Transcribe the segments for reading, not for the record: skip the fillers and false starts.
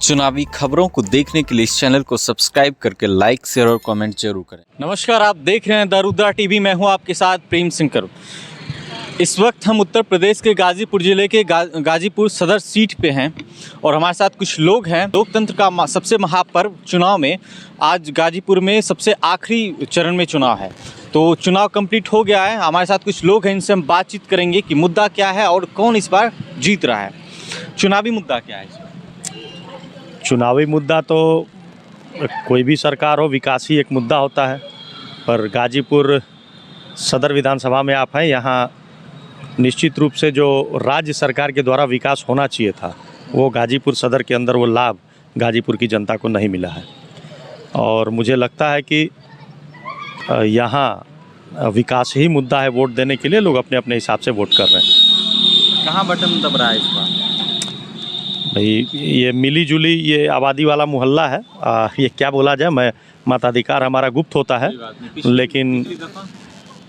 चुनावी खबरों को देखने के लिए इस चैनल को सब्सक्राइब करके लाइक, शेयर और कमेंट जरूर करें। नमस्कार, आप देख रहे हैं द रुद्रा टीवी। मैं हूं आपके साथ प्रेम सिंह करूं। इस वक्त हम उत्तर प्रदेश के गाजीपुर जिले के गाजीपुर सदर सीट पे हैं और हमारे साथ कुछ लोग हैं। लोकतंत्र का सबसे महापर्व चुनाव में आज गाजीपुर में सबसे आखिरी चरण में चुनाव है, तो चुनाव कंप्लीट हो गया है। हमारे साथ कुछ लोग हैं, इनसे हम बातचीत करेंगे कि मुद्दा क्या है और कौन इस बार जीत रहा है। चुनावी मुद्दा क्या है? चुनावी मुद्दा तो कोई भी सरकार हो, विकास ही एक मुद्दा होता है। पर गाजीपुर सदर विधानसभा में आप हैं, यहाँ निश्चित रूप से जो राज्य सरकार के द्वारा विकास होना चाहिए था वो गाजीपुर सदर के अंदर वो लाभ गाजीपुर की जनता को नहीं मिला है। और मुझे लगता है कि यहाँ विकास ही मुद्दा है। वोट देने के लिए लोग अपने अपने हिसाब से वोट कर रहे हैं। कहाँ बटन दब रहा है इस बार? भाई ये मिली जुली ये आबादी वाला मोहल्ला है। ये क्या बोला जाए, मैं मताधिकार हमारा गुप्त होता है, लेकिन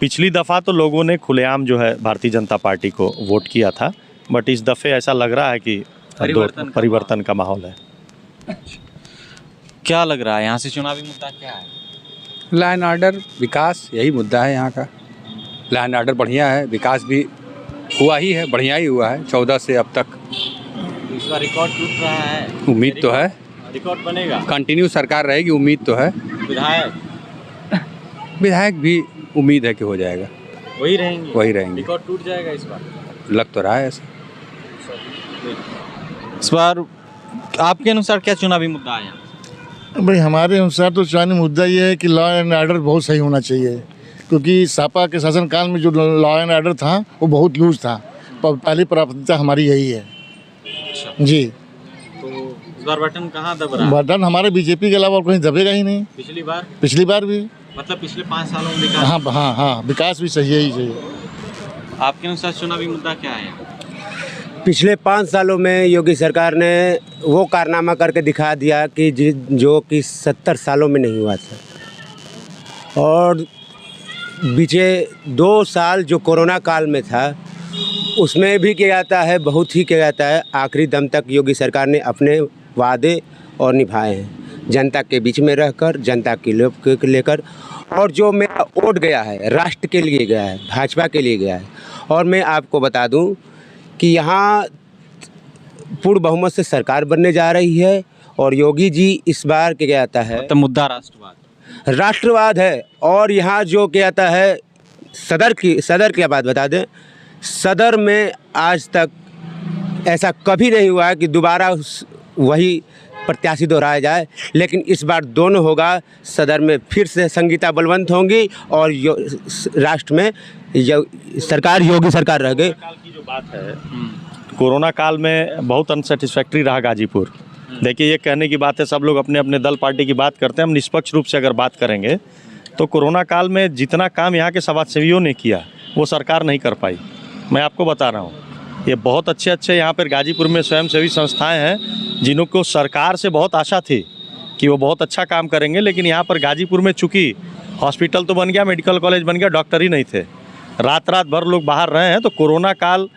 पिछली दफ़ा तो लोगों ने खुलेआम जो है भारतीय जनता पार्टी को वोट किया था, बट इस दफ़े ऐसा लग रहा है कि परिवर्तन का माहौल है। क्या लग रहा है यहाँ से चुनावी मुद्दा क्या है? लॉ एंड ऑर्डर, विकास, यही मुद्दा है यहाँ का। लॉ एंड ऑर्डर बढ़िया है, विकास भी हुआ ही है, बढ़िया ही हुआ है 14 से अब तक। इस बार रिकॉर्ड टूट रहा है, उम्मीद तो है रिकॉर्ड बनेगा, कंटिन्यू सरकार रहेगी, उम्मीद तो है। विधायक भी उम्मीद है कि हो जाएगा, वही रहेंगे। रिकॉर्ड टूट जाएगा इस बार, लग तो रहा है ऐसा। इस बार आपके अनुसार क्या चुनावी मुद्दा है? भाई हमारे अनुसार तो चुनावी मुद्दा ये है कि लॉ एंड ऑर्डर बहुत सही होना चाहिए, क्योंकि सपा के शासनकाल में जो लॉ एंड ऑर्डर था वो बहुत लूज था। पहली प्राथमिकता हमारी यही है जी। तो इस बार बटन कहाँ दब रहा है? बटन हमारे बीजेपी के अलावा और कहीं दबेगा ही नहीं। पिछली बार भी मतलब पिछले 5 सालों में विकास। हाँ, विकास भी सही ही चाहिए। आपके अनुसार चुनावी मुद्दा क्या है? पिछले 5 सालों में योगी सरकार ने वो कारनामा करके दिखा दिया कि जो कि 70 सालों में नहीं हुआ था। और बीचे 2 साल जो कोरोना काल में था उसमें भी किया जाता है, बहुत ही किया जाता है। आखिरी दम तक योगी सरकार ने अपने वादे और निभाए हैं, जनता के बीच में रहकर, जनता के लेकर। और जो मेरा वोट गया है राष्ट्र के लिए गया है, भाजपा के लिए गया है। और मैं आपको बता दूं कि यहाँ पूर्ण बहुमत से सरकार बनने जा रही है और योगी जी इस बार क्या जाता है, तो मुद्दा राष्ट्रवाद है। और यहाँ जो क्या जाता है, सदर की बात बता दें, सदर में आज तक ऐसा कभी नहीं हुआ है कि दोबारा वही प्रत्याशी दोहराया जाए, लेकिन इस बार दोनों होगा। सदर में फिर से संगीता बलवंत होंगी और राष्ट्र में सरकार योगी सरकार रह गई। की जो बात है, कोरोना काल में बहुत अनसेटिस्फैक्ट्री रहा गाजीपुर। देखिए, ये कहने की बात है, सब लोग अपने अपने दल पार्टी की बात करते हैं। हम निष्पक्ष रूप से अगर बात करेंगे तो कोरोना काल में जितना काम यहाँ के समाजसेवियों ने किया वो सरकार नहीं कर पाई। मैं आपको बता रहा हूँ, ये बहुत अच्छे यहाँ पर गाजीपुर में स्वयंसेवी संस्थाएं हैं जिन्हों को सरकार से बहुत आशा थी कि वो बहुत अच्छा काम करेंगे, लेकिन यहाँ पर गाजीपुर में चूँकि हॉस्पिटल तो बन गया, मेडिकल कॉलेज बन गया, डॉक्टर ही नहीं थे। रात भर लोग बाहर रहे हैं। तो कोरोना काल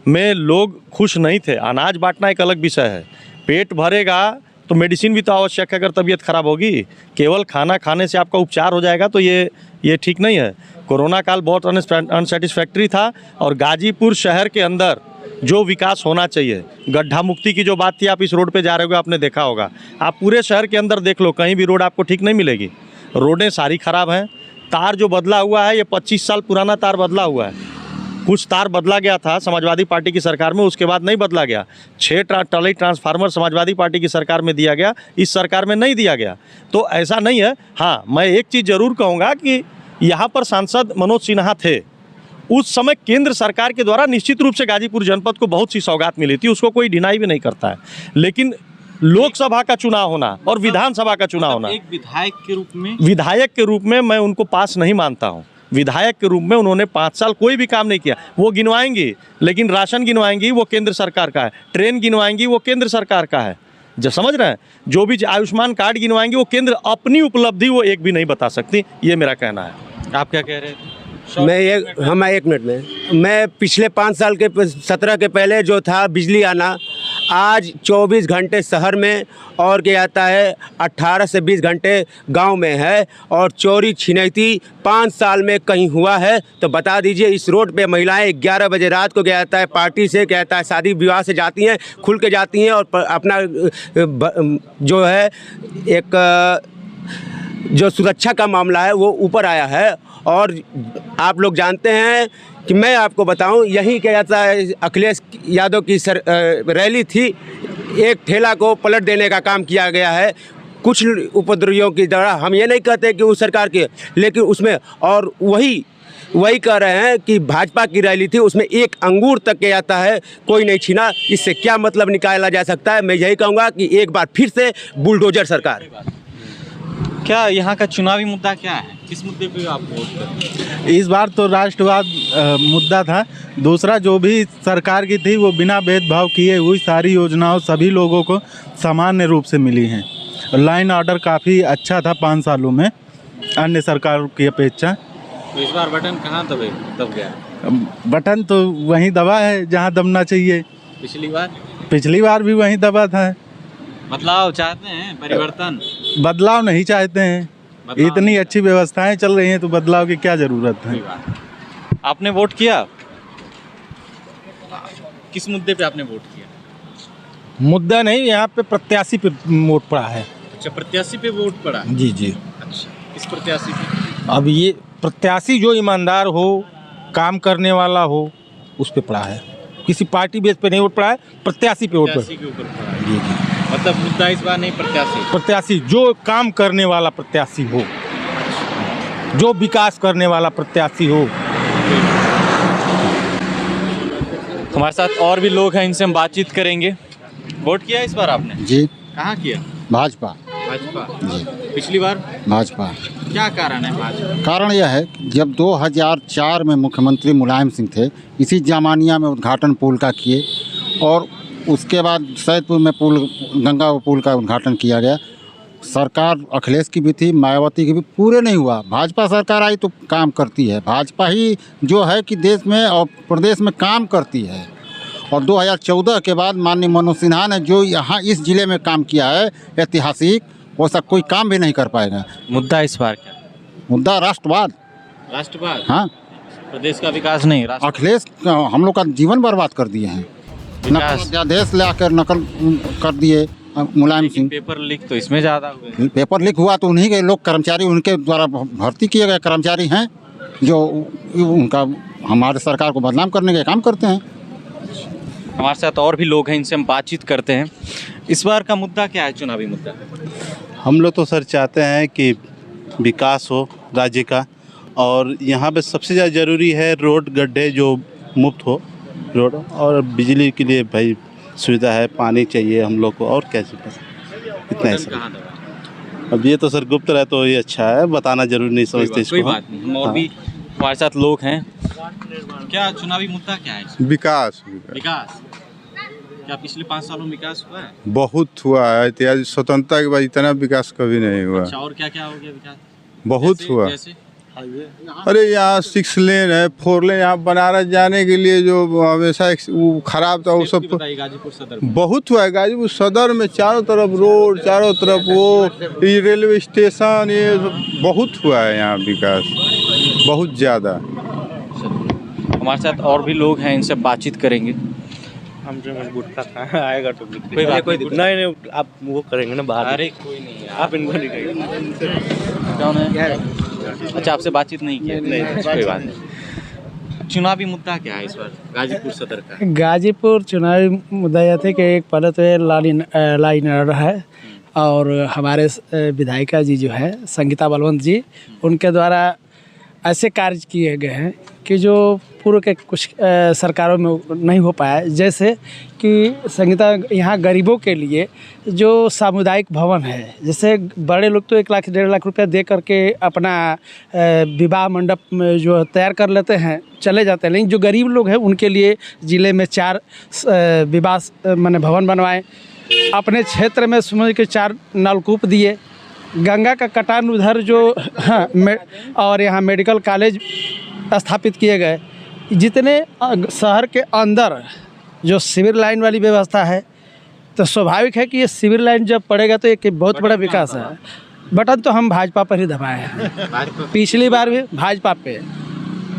में लोग खुश नहीं थे। अनाज बांटना एक अलग विषय है, पेट भरेगा तो मेडिसिन भी तो आवश्यक है। अगर तबीयत खराब होगी, केवल खाना खाने से आपका उपचार हो जाएगा तो ये ठीक नहीं है। कोरोना काल बहुत अनसेटिस्फैक्ट्री था। और गाजीपुर शहर के अंदर जो विकास होना चाहिए, गड्ढा मुक्ति की जो बात थी, आप इस रोड पे जा रहे हो, आपने देखा होगा। आप पूरे शहर के अंदर देख लो, कहीं भी रोड आपको ठीक नहीं मिलेगी। रोडें सारी खराब हैं। तार जो बदला हुआ है, ये 25 साल पुराना तार बदला हुआ है। कुछ तार बदला गया था समाजवादी पार्टी की सरकार में, उसके बाद नहीं बदला गया। 6 टली ट्रांसफार्मर समाजवादी पार्टी की सरकार में दिया गया, इस सरकार में नहीं दिया गया। तो ऐसा नहीं है। हाँ, मैं एक चीज़ ज़रूर कहूँगा कि यहाँ पर सांसद मनोज सिन्हा थे, उस समय केंद्र सरकार के द्वारा निश्चित रूप से गाजीपुर जनपद को बहुत सी सौगात मिली थी, उसको कोई डिनाई भी नहीं करता है। लेकिन लोकसभा का चुनाव होना और विधानसभा का चुनाव होना, एक विधायक के रूप में मैं उनको पास नहीं मानता हूँ। विधायक के रूप में उन्होंने 5 साल कोई भी काम नहीं किया। वो गिनवाएंगी, लेकिन राशन गिनवाएंगी वो केंद्र सरकार का है, ट्रेन गिनवाएंगी वो केंद्र सरकार का है। जो समझ रहे हैं, जो भी आयुष्मान कार्ड गिनवाएंगी वो केंद्र, अपनी उपलब्धि वो एक भी नहीं बता सकती। ये मेरा कहना है। आप क्या कह रहे थे? मैं एक मिनट में, मैं पिछले 5 साल के 17 के पहले जो था बिजली आना, आज 24 घंटे शहर में और क्या जाता है 18 से 20 घंटे गांव में है, और चोरी छिनैती 5 साल में कहीं हुआ है तो बता दीजिए। इस रोड पे महिलाएं 11 बजे रात को क्या जाता है पार्टी से क्या जाता है शादी विवाह से जाती हैं, खुल के जाती हैं, और अपना जो है एक जो सुरक्षा का मामला है वो ऊपर आया है। और आप लोग जानते हैं कि मैं आपको बताऊं, यहीं क्या जाता है अखिलेश यादव की रैली थी, एक ठेला को पलट देने का काम किया गया है कुछ उपद्रवियों की द्वारा। हम ये नहीं कहते कि उस सरकार के, लेकिन उसमें और वही कह रहे हैं कि भाजपा की रैली थी, उसमें एक अंगूर तक के आता है कोई नहीं छीना। इससे क्या मतलब निकाला जा सकता है? मैं यही कहूँगा कि एक बार फिर से बुलडोजर सरकार। क्या यहाँ का चुनावी मुद्दा क्या है? किस मुद्दे पे आप वोट करें? इस बार तो राष्ट्रवाद मुद्दा था। दूसरा जो भी सरकार की थी वो बिना भेदभाव किए हुई सारी योजनाओं सभी लोगों को सामान्य रूप से मिली हैं। लाइन ऑर्डर काफ़ी अच्छा था 5 सालों में अन्य सरकारों की अपेक्षा। तो इस बार बटन कहाँ दब गया? बटन तो वहीं दबा है जहाँ दबना चाहिए। पिछली बार भी वहीं दबा था। बदलाव चाहते हैं, परिवर्तन? बदलाव नहीं चाहते हैं। इतनी अच्छी व्यवस्थाएं चल रही हैं तो बदलाव की क्या ज़रूरत है? आपने वोट किया? किस मुद्दे पे आपने वोट किया? मुद्दा नहीं, यहाँ पे प्रत्याशी पे वोट पड़ा है। अच्छा, प्रत्याशी पे वोट पड़ा? जी जी। अच्छा, किस प्रत्याशी पे? अब ये प्रत्याशी जो ईमानदार हो, काम करने वाला हो, उस पे पड़ा है। किसी पार्टी बेस पे नहीं वोट पड़ा है, प्रत्याशी पे वोट पड़ा प्रत्याशी के ऊपर पड़ा है। जी जी। मतलब मुद्दा इस बार नहीं प्रत्याशी जो काम करने वाला प्रत्याशी हो, जो विकास करने वाला प्रत्याशी हो। हमारे साथ और भी लोग हैं, इनसे हम बातचीत करेंगे। वोट किया इस बार आपने? जी। कहाँ किया? भाजपा जी। पिछली बार भाजपा। क्या कारण है भाजपा? कारण यह है कि जब 2004 में मुख्यमंत्री मुलायम सिंह थे, इसी जामानिया में उद्घाटन पुल का किए, और उसके बाद सैदपुर में गंगा पुल का उद्घाटन किया गया। सरकार अखिलेश की भी थी, मायावती की भी, पूरे नहीं हुआ। भाजपा सरकार आई तो काम करती है। भाजपा ही जो है कि देश में और प्रदेश में काम करती है। और 2014 के बाद माननीय मनोज सिन्हा ने जो यहाँ इस ज़िले में काम किया है ऐतिहासिक, वैसा कोई काम भी नहीं कर पाएगा। मुद्दा इस बार क्या? मुद्दा राष्ट्रवाद। हाँ, प्रदेश का विकास नहीं, अखिलेश हम लोग का जीवन बर्बाद कर दिए हैं। नकल अध्यादेश ले आकर नकल कर दिए मुलायम सिंह। पेपर लीक तो इसमें ज़्यादा हुए। पेपर लीक हुआ तो उन्हीं के लोग कर्मचारी, उनके द्वारा भर्ती किए गए कर्मचारी हैं जो उनका हमारे सरकार को बदनाम करने के काम करते हैं। हमारे साथ और भी लोग हैं, इनसे हम बातचीत करते हैं। इस बार का मुद्दा क्या है, चुनावी मुद्दा? हम लोग तो सर चाहते हैं कि विकास हो राज्य का, और यहाँ पे सबसे ज़्यादा ज़रूरी है रोड गड्ढे जो मुफ्त हो रोड, और बिजली के लिए भाई सुविधा है, पानी चाहिए हम लोग को, और क्या चाहिए, इतना है सर। अब ये तो सर गुप्त रहे तो ये अच्छा है, बताना जरूरी नहीं समझते इसको। कोई बात नहीं, हम और भी हमारे साथ लोग हैं। क्या चुनावी मुद्दा क्या है? विकास। क्या पिछले 5 सालों में विकास हुआ है? बहुत हुआ है। इतिहास स्वतंत्रता के बाद इतना विकास कभी नहीं हुआ। अच्छा, और क्या क्या हो गया विकास? बहुत हुआ। अरे यहाँ 6 लेन है, 4 लेन यहाँ बनारस जाने के लिए जो हमेशा वो खराब था, वो सब गाजीपुर सदर बहुत हुआ है। गाजीपुर सदर में चारों तरफ रोड, चारों तरफ वो ये रेलवे स्टेशन, ये बहुत हुआ है यहाँ विकास, बहुत ज़्यादा। हमारे साथ और भी लोग हैं, इनसे बातचीत करेंगे। हमसे मजबूत का आएगा तो कोई बात नहीं, आप वो करेंगे ना बाहर। अरे कोई नहीं, आप इनको नहीं करेंगे। कौन है? अच्छा, आपसे बातचीत नहीं किया? नहीं, कोई बात नहीं। चुनावी मुद्दा क्या है इस बार गाजीपुर सदर का? गाजीपुर चुनावी मुद्दा यह थे कि एक पहले तो ये लाइन ऑर्डर है, और हमारे विधायिका जी जो है संगीता बलवंत जी, उनके द्वारा ऐसे कार्य किए गए हैं कि जो पूर्व के कुछ सरकारों में नहीं हो पाया। जैसे कि संगीता यहाँ गरीबों के लिए जो सामुदायिक भवन है, जैसे बड़े लोग तो 1 लाख 1.5 लाख रुपया दे करके अपना विवाह मंडप में जो तैयार कर लेते हैं, चले जाते हैं, लेकिन जो गरीब लोग हैं उनके लिए ज़िले में 4 विवाह माने भवन बनवाएं। अपने क्षेत्र में समझ के 4 नलकूप दिए। गंगा का कटान उधर जो और यहाँ मेडिकल कॉलेज स्थापित किए गए। जितने शहर के अंदर जो सिविल लाइन वाली व्यवस्था है, तो स्वाभाविक है कि ये सिविल लाइन जब पड़ेगा तो एक बहुत बड़ा विकास है। बटन तो हम भाजपा पर ही दबाए हैं, पिछली बार भी भाजपा पे,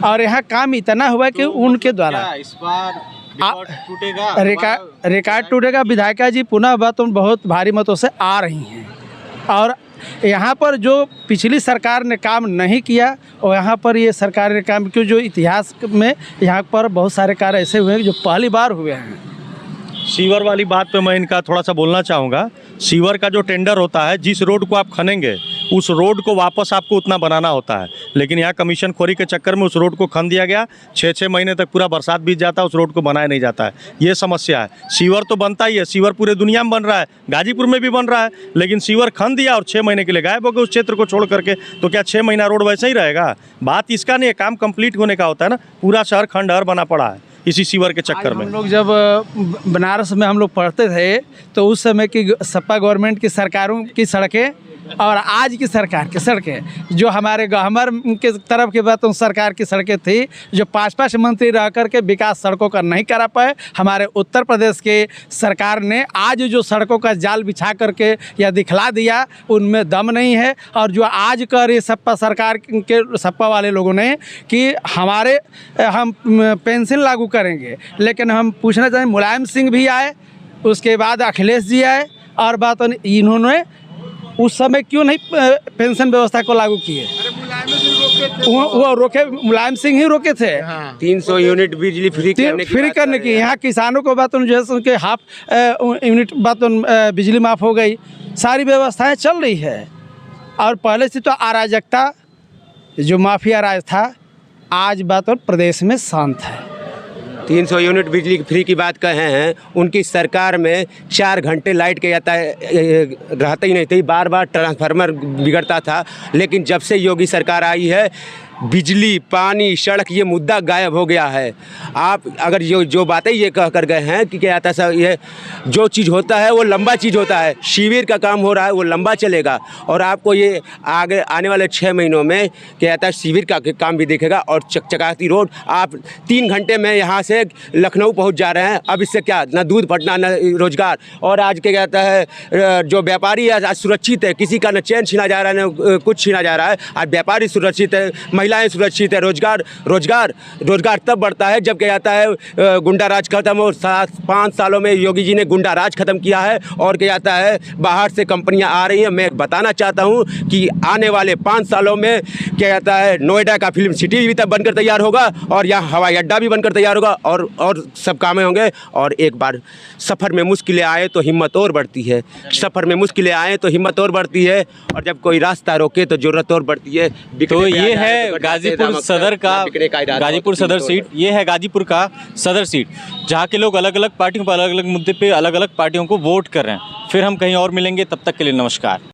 और यहाँ काम इतना हुआ कि उनके द्वारा इस बार टूटेगा, रिकॉर्ड टूटेगा। विधायिका जी पुनः बहुत भारी मतों से आ रही हैं, और यहाँ पर जो पिछली सरकार ने काम नहीं किया और यहाँ पर ये सरकार ने काम किया, जो इतिहास में यहाँ पर बहुत सारे कार्य ऐसे हुए हैं जो पहली बार हुए हैं। सीवर वाली बात पे मैं इनका थोड़ा सा बोलना चाहूँगा। सीवर का जो टेंडर होता है, जिस रोड को आप खनेंगे उस रोड को वापस आपको उतना बनाना होता है, लेकिन यहाँ कमीशन खोरी के चक्कर में उस रोड को खन दिया गया। 6-6 महीने तक पूरा बरसात बीत जाता है, उस रोड को बनाया नहीं जाता है। ये समस्या है। सीवर तो बनता ही है, सीवर पूरे दुनिया में बन रहा है, गाजीपुर में भी बन रहा है, लेकिन सीवर खन दिया और 6 महीने के लिए गायब हो गए उस क्षेत्र को छोड़ करके। तो क्या 6 महीना रोड वैसे ही रहेगा? बात इसका नहीं है, काम कंप्लीट होने का होता है ना। पूरा शहर खंडहर बना पड़ा है इसी सीवर के चक्कर में। हम लोग जब बनारस में हम लोग पढ़ते थे तो उस समय की सपा गवर्नमेंट की सरकारों की सड़कें और आज की सरकार की सड़कें, जो हमारे गहमर के तरफ की बात सरकार की सड़कें थी, जो 5-5 मंत्री रह कर के विकास सड़कों का नहीं करा पाए, हमारे उत्तर प्रदेश के सरकार ने आज जो सड़कों का जाल बिछा करके या दिखला दिया, उनमें दम नहीं है। और जो आज कर ये सपा सरकार के सपा वाले लोगों ने कि हम पेंशन लागू करेंगे, लेकिन हम पूछना चाहें मुलायम सिंह भी आए, उसके बाद अखिलेश जी आए, और बात इन्होंने उस समय क्यों नहीं पेंशन व्यवस्था को लागू किए? वो रोके, मुलायम सिंह ही रोके थे। 300 यूनिट बिजली फ्री करने की। यहाँ किसानों को बात जो है उनके हाफ यूनिट बात बिजली माफ़ हो गई, सारी व्यवस्थाएं चल रही है। और पहले से तो अराजकता, जो माफिया राज था, आज बात प्रदेश में शांत है। 300 यूनिट बिजली फ्री की बात कहे हैं, उनकी सरकार में 4 घंटे लाइट के रहता ही नहीं थी, बार बार ट्रांसफार्मर बिगड़ता था। लेकिन जब से योगी सरकार आई है, बिजली, पानी, सड़क, ये मुद्दा गायब हो गया है। आप अगर जो बातें ये कह कर गए हैं कि क्या आता है, ये जो चीज़ होता है वो लंबा चीज़ होता है। शिविर का काम हो रहा है वो लंबा चलेगा, और आपको ये आगे आने वाले 6 महीनों में क्या आता है, शिविर का काम भी दिखेगा। और चकचकाती रोड, आप 3 घंटे में यहाँ से लखनऊ पहुँच जा रहे हैं। अब इससे क्या, ना दूध फटना, ना रोजगार। और आज क्या कहता है, जो व्यापारी आज सुरक्षित है, किसी का न चैन छीना जा रहा है, न कुछ छीना जा रहा है। आज व्यापारी सुरक्षित है, महिलाएं सुरक्षित है। रोजगार तब बढ़ता है जब क्या जाता है गुंडा राज खत्म हो। 5 सालों में योगी जी ने गुंडा राज खत्म किया है, और क्या जाता है बाहर से कंपनियां आ रही हैं। मैं बताना चाहता हूं कि आने वाले 5 सालों में क्या जाता है, नोएडा का फिल्म सिटी भी तब बनकर तैयार होगा, और यहाँ हवाई अड्डा भी बनकर तैयार होगा, और सब कामें होंगे। और एक बार सफ़र में मुश्किलें आए तो हिम्मत और बढ़ती है, सफ़र में मुश्किलें आए तो हिम्मत और बढ़ती है, और जब कोई रास्ता रोके तो ज़रूरत और बढ़ती है। तो ये है गाजीपुर सदर का, गाजीपुर सदर सीट, ये है गाजीपुर का सदर सीट, जहाँ के लोग अलग अलग पार्टियों पर अलग अलग मुद्दे पे अलग अलग पार्टियों को वोट कर रहे हैं। फिर हम कहीं और मिलेंगे, तब तक के लिए नमस्कार।